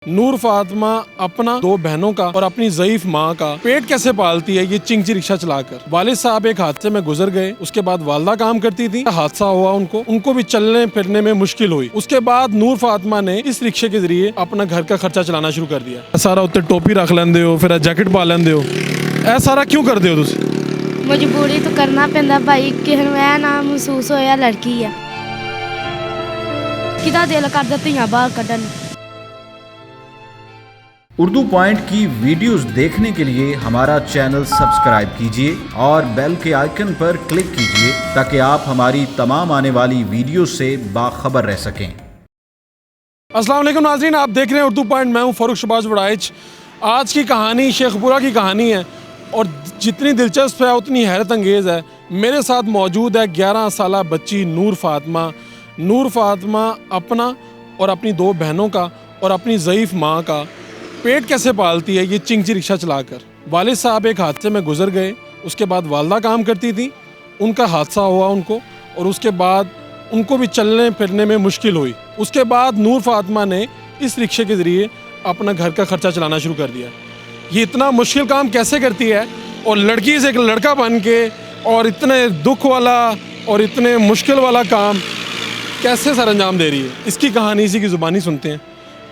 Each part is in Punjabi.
नूर फातिमा अपना दो बहनों का और अपनी ज़ईफ माँ का पेट कैसे पालती है ये चिंची रिक्शा चलाकर। वालिद साहब एक हादसे में गुजर गए, उसके बाद वालदा काम करती थी, हादसा हुआ उनको भी चलने फिरने में मुश्किल हुई। उसके बाद नूर फातिमा ने इस रिक्शे के जरिए अपना घर का खर्चा चलाना शुरू कर दिया। सारा उत्ते टोपी रख लेंदे हो, फिर जैकेट पा लेंदे हो, ऐ सारा क्यों करते हो तुम? मजबूरी तो करना पैंदा भाई, किसी नूं ऐ ना महसूस होया लड़की है, किदा दिल करदा धीआं बाहर कड्ढन। उर्दू पॉइंट की वीडियोस देखने के लिए हमारा चैनल सब्सक्राइब कीजिए और बेल के आइकन पर क्लिक कीजिए ताकि आप हमारी तमाम आने वाली वीडियो से बाखबर रह सकें। अस्सलाम वालेकुम नाज़रीन, आप देख रहे हैं उर्दू पॉइंट। मैं हूं फ़ारूक शहबाज वड़ाइच। आज की कहानी शेखपुरा की कहानी है और जितनी दिलचस्प है उतनी हैरत अंगेज़ है। मेरे साथ मौजूद है 11 साला बच्ची नूर फातिमा। नूर फातिमा अपना और अपनी दो बहनों का और अपनी ज़ईफ माँ का पेट कैसे पालती है ये चिंची रिक्शा चलाकर। वालिद साहब एक हादसे में गुजर गए, उसके बाद वालदा काम करती थी, उनका हादसा हुआ और उसके बाद उनको भी चलने फिरने में मुश्किल हुई। उसके बाद नूर फातिमा ने इस रिक्शे के ज़रिए अपना घर का खर्चा चलाना शुरू कर दिया। ये इतना मुश्किल काम कैसे करती है और लड़की से एक लड़का बन के और इतने दुख वाला और इतने मुश्किल वाला काम कैसे सर अंजाम दे रही है, इसकी कहानी इसी की ज़ुबानी सुनते हैं।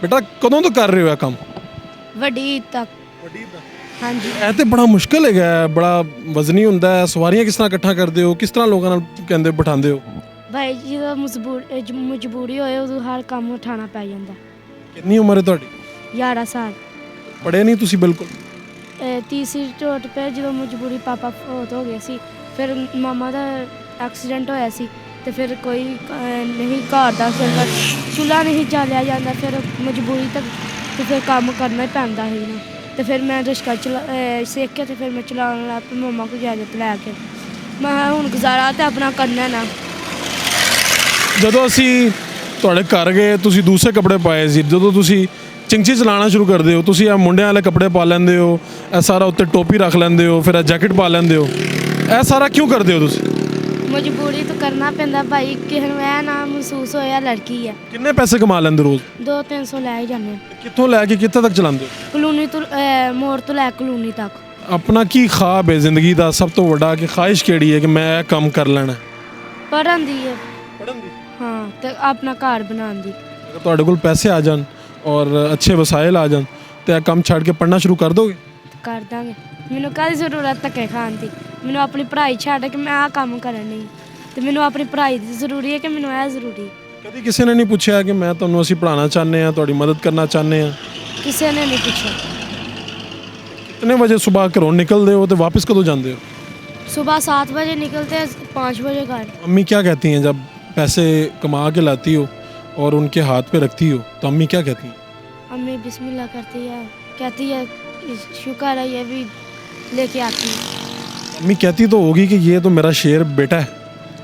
बेटा कदों तो कर रहे हो काम? ਵੱਡੀ ਤੱਕ ਹਾਂਜੀ। ਇਹ ਤੇ ਬੜਾ ਮੁਸ਼ਕਲ ਹੈਗਾ, ਬੜਾ ਵਜ਼ਨੀ ਹੁੰਦਾ ਹੈ। ਸਵਾਰੀਆਂ ਕਿਸ ਤਰ੍ਹਾਂ ਇਕੱਠਾ ਕਰਦੇ ਹੋ, ਕਿਸ ਤਰ੍ਹਾਂ ਲੋਕਾਂ ਨਾਲ ਕਹਿੰਦੇ ਬਿਠਾਉਂਦੇ ਹੋ? ਭਾਈ ਜਦੋਂ ਮਜਬੂਰੀ ਹੋਏ ਉਦੋਂ ਹਰ ਕੰਮ ਉਠਾਉਣਾ ਪੈ ਜਾਂਦਾ। ਕਿੰਨੀ ਉਮਰ ਹੈ ਤੁਹਾਡੀ? 11 ਸਾਲ। ਪੜ੍ਹੇ ਨਹੀਂ ਤੁਸੀਂ ਬਿਲਕੁਲ? ਤੀਸਰੀ ਝੋਟ ਪੈ ਜਦੋਂ ਮਜਬੂਰੀ ਪਾਪਾ ਫੌਤ ਹੋ ਗਏ ਸੀ, ਫਿਰ ਮਾਮਾ ਦਾ ਐਕਸੀਡੈਂਟ ਹੋਇਆ ਸੀ ਤੇ ਫਿਰ ਕੋਈ ਨਹੀਂ ਘਰ ਦਾ ਚੁੱਲ੍ਹਾ ਨਹੀਂ ਚਾਲਿਆ ਜਾਂਦਾ, ਫਿਰ ਮਜਬੂਰੀ ਤੱਕ ਤੇ ਫਿਰ ਕੰਮ ਕਰਨਾ ਹੀ ਪੈਂਦਾ ਸੀ ਨਾ। ਤੇ ਫਿਰ ਮੈਂ ਰਿਕਸ਼ਾ ਸਿੱਖ ਕੇ ਤੇ ਫਿਰ ਮੈਂ ਚਲਾਉਣ ਲੱਗ ਪਈ ਮੰਮਾ ਕੋਲ ਇਜਾਜ਼ਤ ਲੈ ਕੇ। ਮੈਂ ਕਿਹਾ ਹੁਣ ਗੁਜ਼ਾਰਾ ਤੇ ਆਪਣਾ ਕਰਨਾ ਨਾ। ਜਦੋਂ ਅਸੀਂ ਤੁਹਾਡੇ ਘਰ ਗਏ ਤੁਸੀਂ ਦੂਸਰੇ ਕੱਪੜੇ ਪਾਏ ਸੀ, ਜਦੋਂ ਤੁਸੀਂ ਚਿੰਚੀ ਚਲਾਉਣਾ ਸ਼ੁਰੂ ਕਰਦੇ ਹੋ ਤੁਸੀਂ ਇਹ ਮੁੰਡਿਆਂ ਵਾਲੇ ਕੱਪੜੇ ਪਾ ਲੈਂਦੇ ਹੋ, ਇਹ ਸਾਰਾ ਉੱਤੇ ਟੋਪੀ ਰੱਖ ਲੈਂਦੇ ਹੋ, ਫਿਰ ਜੈਕਟ ਪਾ ਲੈਂਦੇ ਹੋ, ਇਹ ਸਾਰਾ ਕਿਉਂ ਕਰਦੇ ਹੋ ਤੁਸੀਂ? ਮਜਬੂਰੀ ਤਾਂ ਕਰਨਾ ਪੈਂਦਾ ਭਾਈ, ਕਿਸੇ ਨੂੰ ਐ ਨਾ ਮਹਿਸੂਸ ਹੋਇਆ ਲੜਕੀ ਹੈ। ਕਿੰਨੇ ਪੈਸੇ ਕਮਾ ਲੈਂਦੇ ਰੋਜ਼? 200-300 ਲੈ ਹੀ ਜਾਂਦੇ ਆ। ਕਿੱਥੋਂ ਲੈ ਕੇ ਕਿੱਥੇ ਤੱਕ ਚਲਾਉਂਦੇ ਹੋ? ਕਲੋਨੀ ਤੋਂ ਮੋੜ ਤੋਂ ਲੈ ਕਲੋਨੀ ਤੱਕ। ਆਪਣਾ ਕੀ ख्वाब ਹੈ ਜ਼ਿੰਦਗੀ ਦਾ ਸਭ ਤੋਂ ਵੱਡਾ, ਕਿ ਖਾਹਿਸ਼ ਕਿਹੜੀ ਹੈ ਕਿ ਮੈਂ ਇਹ ਕੰਮ ਕਰ ਲੈਣਾ? ਪੜ੍ਹਨ ਦੀ ਹੈ। ਪੜ੍ਹਨ ਦੀ? ਹਾਂ, ਤੇ ਆਪਣਾ ਘਰ ਬਣਾਉਣ ਦੀ। ਅਗਰ ਤੁਹਾਡੇ ਕੋਲ ਪੈਸੇ ਆ ਜਾਣ ਔਰ ਅੱਛੇ ਵਸਾਇਲ ਆ ਜਾਣ ਤੇ ਇਹ ਕੰਮ ਛੱਡ ਕੇ ਪੜ੍ਹਨਾ ਸ਼ੁਰੂ ਕਰ ਦੋਗੇ? ਕਰ ਦਾਂਗੇ। ਮੈਨੂੰ ਕਾਹਦੀ ਜ਼ਰੂਰਤ ਧੱਕੇ ਖਾਣ ਦੀ? ਮੈਨੂੰ ਆਪਣੀ ਪੜ੍ਹਾਈ ਛੱਡ ਕੇ ਮੈਂ ਆਹ ਕੰਮ ਕਰਨ ਨਹੀਂ, ਤੇ ਮੈਨੂੰ ਆਪਣੀ ਪੜ੍ਹਾਈ ਦੀ ਜ਼ਰੂਰੀ ਹੈ ਕਿ ਮੈਨੂੰ ਇਹ ਜ਼ਰੂਰੀ। ਕਦੀ ਕਿਸੇ ਨੇ ਨਹੀਂ ਪੁੱਛਿਆ ਕਿ ਮੈਂ ਤੁਹਾਨੂੰ ਅਸੀਂ ਪੜ੍ਹਾਉਣਾ ਚਾਹੁੰਦੇ ਹਾਂ, ਤੁਹਾਡੀ ਮਦਦ ਕਰਨਾ ਚਾਹੁੰਦੇ ਹਾਂ? ਕਿਸੇ ਨੇ ਨਹੀਂ ਪੁੱਛਿਆ। कितने बजे सुबह घरों निकलते हो तो वापस कदों जाते हो? सुबह 7 बजे निकलते हैं, 5 बजे घर। अम्मी क्या कहती हैं जब पैसे कमा के लाती हो और उनके हाथ पे रखती हो तो अम्मी क्या कहती हैं? अम्मी बिस्मिल्लाह करती है, कहती है शुक्र है ये भी लेके आती है। अम्मी कहती तो होगी कि ये तो मेरा शेर बेटा है।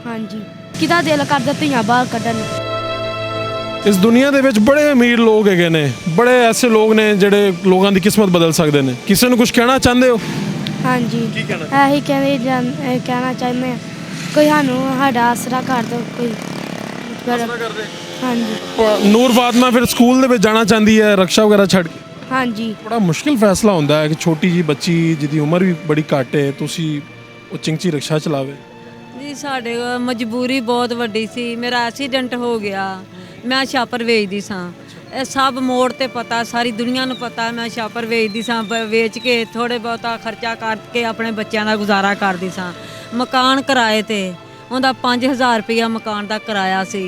हाँ जी, किदा दिल करदा धीआं बाहर कड्ढन। इस दुनिया ਦੇ ਵਿੱਚ ਬੜੇ ਅਮੀਰ ਲੋਕ ਹੈਗੇ ਨੇ, ਬੜੇ ਐਸੇ ਲੋਕ ਨੇ ਜਿਹੜੇ ਲੋਕਾਂ ਦੀ ਕਿਸਮਤ ਬਦਲ ਸਕਦੇ ਨੇ। ਕਿਸੇ ਨੂੰ ਕੁਝ ਕਹਿਣਾ ਚਾਹੁੰਦੇ ਹੋ? हाँ जी, ਕੀ ਕਹਿਣਾ? ਇਹੀ ਕਹਿਣਾ ਚਾਹੁੰਦੇ ਹਾਂ, ਕੋਈ ਸਾਨੂੰ ਸਾਡਾ ਆਸਰਾ ਕਰ ਦਿਓ, ਕੋਈ हाँ जी। ਨੂਰ ਫਾਤਮਾ ਫਿਰ ਸਕੂਲ ਦੇ ਵਿੱਚ ਜਾਣਾ ਚਾਹੁੰਦੀ ਹੈ ਰਕਸ਼ਾ ਵਗੈਰਾ ਛੱਡ ਕੇ। हाँ जी। ਬੜਾ ਮੁਸ਼ਕਿਲ ਫੈਸਲਾ ਹੁੰਦਾ ਹੈ ਕਿ ਛੋਟੀ ਜੀ ਬੱਚੀ ਜਿਹਦੀ ਉਮਰ ਵੀ ਬੜੀ ਘੱਟ ਹੈ ਤੁਸੀਂ ਉਹ ਚਿੰਚੀ ਰਿਕਸ਼ਾ ਚਲਾਵੇ। ਜੀ ਸਾਡੇ ਮਜਬੂਰੀ ਬਹੁਤ ਵੱਡੀ ਸੀ, ਮੇਰਾ ਐਕਸੀਡੈਂਟ ਹੋ ਗਿਆ, ਮੈਂ ਛਾਪਰ ਵੇਚਦੀ ਸਾਂ। ਇਹ ਸਭ ਮੋੜ ਤੇ ਪਤਾ, ਸਾਰੀ ਦੁਨੀਆ ਨੂੰ ਪਤਾ ਮੈਂ ਛਾਪਰ ਵੇਚਦੀ ਸਾਂ। ਵੇਚ ਕੇ ਥੋੜੇ ਬਹੁਤਾ ਖਰਚਾ ਕਰਕੇ ਆਪਣੇ ਬੱਚਿਆਂ ਦਾ ਗੁਜ਼ਾਰਾ ਕਰਦੀ ਸਾਂ। ਮਕਾਨ ਕਿਰਾਏ ਤੇ ਉਹਦਾ 5000 ਰੁਪਇਆ ਮਕਾਨ ਦਾ ਕਿਰਾਇਆ ਸੀ,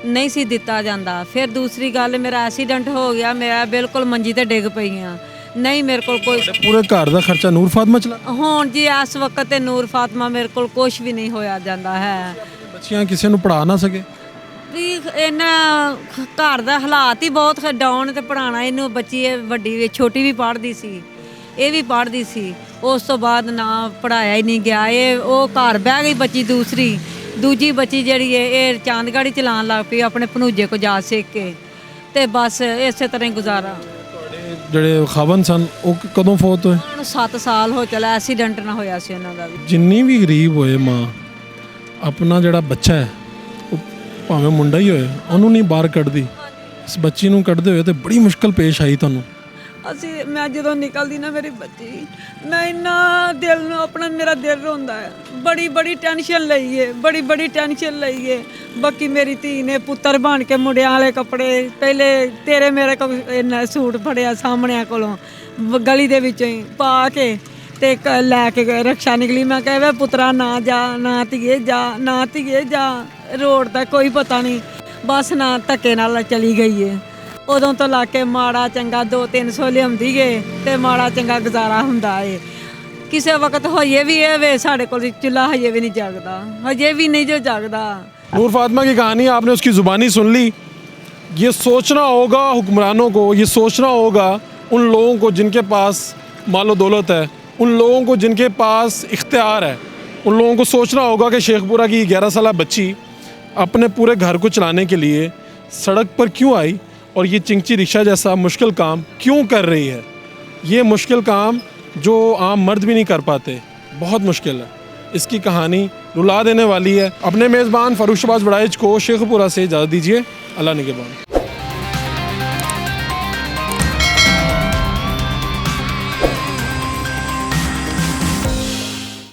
ਨਹੀਂ ਸੀ ਦਿੱਤਾ ਜਾਂਦਾ। ਫਿਰ ਦੂਸਰੀ ਗੱਲ ਮੇਰਾ ਐਕਸੀਡੈਂਟ ਹੋ ਗਿਆ, ਮੈਂ ਬਿਲਕੁਲ ਮੰਜੀ ਤੇ ਡਿੱਗ ਪਈ ਹਾਂ, ਨਹੀਂ ਮੇਰੇ ਕੋਲ ਕੋਈ। ਪੂਰੇ ਘਰ ਦਾ ਖਰਚਾ ਨੂਰ ਫਾਤਮਾ ਚਲਾ? ਹੁਣ ਜੀ ਇਸ ਵਕਤ ਤੇ ਨੂਰ ਫਾਤਮਾ ਮੇਰੇ ਕੋਲ ਕੁਝ ਵੀ ਨਹੀਂ ਹੋਇਆ ਜਾਂਦਾ ਹੈ। ਬੱਚੀਆਂ ਕਿਸੇ ਨੂੰ ਪੜ੍ਹਾ ਨਾ ਸਕੇ? ਵੀ ਇਹਨਾਂ ਘਰ ਦਾ ਹਾਲਾਤ ਹੀ ਬਹੁਤ ਡਾਊਨ ਤੇ ਪੜ੍ਹਾਉਣਾ ਇਹਨੂੰ। ਬੱਚੀ ਵੱਡੀ ਛੋਟੀ ਵੀ ਪੜ੍ਹਦੀ ਸੀ, ਇਹ ਵੀ ਪੜ੍ਹਦੀ ਸੀ। ਉਸ ਤੋਂ ਬਾਅਦ ਨਾ ਪੜ੍ਹਾਇਆ ਹੀ ਨਹੀਂ ਗਿਆ। ਇਹ ਉਹ ਘਰ ਬਹਿ ਗਈ ਬੱਚੀ। ਦੂਜੀ ਬੱਚੀ ਜਿਹੜੀ ਹੈ ਇਹ ਚਾਂਦਗੜ੍ਹ ਚਲਾਉਣ ਲੱਗ ਪਈ ਆਪਣੇ ਭਣੂਜੇ ਕੋ ਜਾ ਸਿੱਖ ਕੇ, ਤੇ ਬਸ ਇਸੇ ਤਰ੍ਹਾਂ ਹੀ ਗੁਜ਼ਾਰਾ। ਤੁਹਾਡੇ ਜਿਹੜੇ ਖਾਵਨ ਸਨ ਉਹ ਕਦੋਂ ਫੌਤ ਹੋਏ? 7 ਸਾਲ ਹੋ ਚਲਾ, ਐਕਸੀਡੈਂਟ ਨਾ ਹੋਇਆ ਸੀ ਉਹਨਾਂ ਦਾ ਵੀ। ਜਿੰਨੀ ਵੀ ਗਰੀਬ ਹੋਏ ਮਾਂ ਆਪਣਾ ਜਿਹੜਾ ਬੱਚਾ ਹੈ ਉਹ ਭਾਵੇਂ ਮੁੰਡਾ ਹੀ ਹੋਏ ਉਹਨੂੰ ਨਹੀਂ ਬਾਹਰ ਕੱਢਦੀ। ਇਸ ਬੱਚੀ ਨੂੰ ਕੱਢਦੇ ਹੋਏ ਤੇ ਬੜੀ ਮੁਸ਼ਕਲ ਪੇਸ਼ ਆਈ ਤੁਹਾਨੂੰ। ਮੈਂ ਜਦੋਂ ਨਿਕਲਦੀ ਨਾ ਮੇਰੀ ਬੱਚੀ, ਮੈਂ ਇੰਨਾ ਦਿਲ ਨੂੰ ਆਪਣਾ, ਮੇਰਾ ਦਿਲ ਰੋਂਦਾ ਹੈ। ਬੜੀ ਟੈਨਸ਼ਨ ਲਈਏ, ਬੜੀ ਟੈਨਸ਼ਨ ਲਈਏ। ਬਾਕੀ ਮੇਰੀ ਧੀ ਨੇ ਪੁੱਤਰ ਬਣ ਕੇ ਮੁੰਡਿਆਂ ਵਾਲੇ ਕੱਪੜੇ, ਪਹਿਲੇ ਤੇਰੇ ਮੇਰੇ ਕੋਲ ਇੰਨਾ ਸੂਟ ਫੜਿਆ ਸਾਹਮਣਿਆਂ ਕੋਲੋਂ ਗਲੀ ਦੇ ਵਿੱਚੋਂ ਹੀ ਪਾ ਕੇ ਤੇ ਲੈ ਕੇ ਗਏ, ਰਕਸ਼ਾ ਨਿਕਲੀ। ਮੈਂ ਕਿਹਾ ਵੇ ਪੁੱਤਰਾ ਨਾ ਜਾ, ਨਾ ਧੀਏ ਜਾ, ਨਾ ਧੀਏ ਜਾ, ਰੋਡ ਦਾ ਕੋਈ ਪਤਾ ਨਹੀਂ, ਬਸ ਨਾ ਧੱਕੇ ਨਾਲ ਚਲੀ ਗਈ ਏ। ਉਦੋਂ ਤੋਂ ਲਾ ਕੇ ਮਾੜਾ ਚੰਗਾ 200-300 ਲਿਆਉਂਦੀ ਏ ਤੇ ਮਾੜਾ ਚੰਗਾ ਗੁਜ਼ਾਰਾ ਹੁੰਦਾ ਏ। ਕਿਸੇ ਵਕਤ ਹੋਈਏ ਵੀ ਇਹ ਵੇ ਸਾਡੇ ਕੋਲ ਚੁੱਲ੍ਹਾ ਹਜੇ ਵੀ ਨਹੀਂ ਜਗਦਾ, ਹਜੇ ਵੀ नहीं जो जगदा। नूर फातिमा की कहानी आपने उसकी ज़ुबानी सुन ली। ये सोचना होगा हुक्मरानों को, ये सोचना होगा उन लोगों को जिनके पास मालो दौलत है, उन लोगों को जिनके पास इख्तियार है, उन लोगों को सोचना होगा कि शेखपुरा की 11 साल बच्ची अपने पूरे घर को चलाने के लिए सड़क पर क्यों आई और ये चिंची रिक्शा जैसा मुश्किल काम क्यों कर रही है। ये मुश्किल काम जो आम मर्द भी नहीं कर पाते, बहुत मुश्किल है। इसकी कहानी रुला देने वाली है। अपने मेज़बान फ़ारूक शहबाज बड़ाइच को शेखपुरा से इजाज़त दीजिए। अल्लाह निगहबान।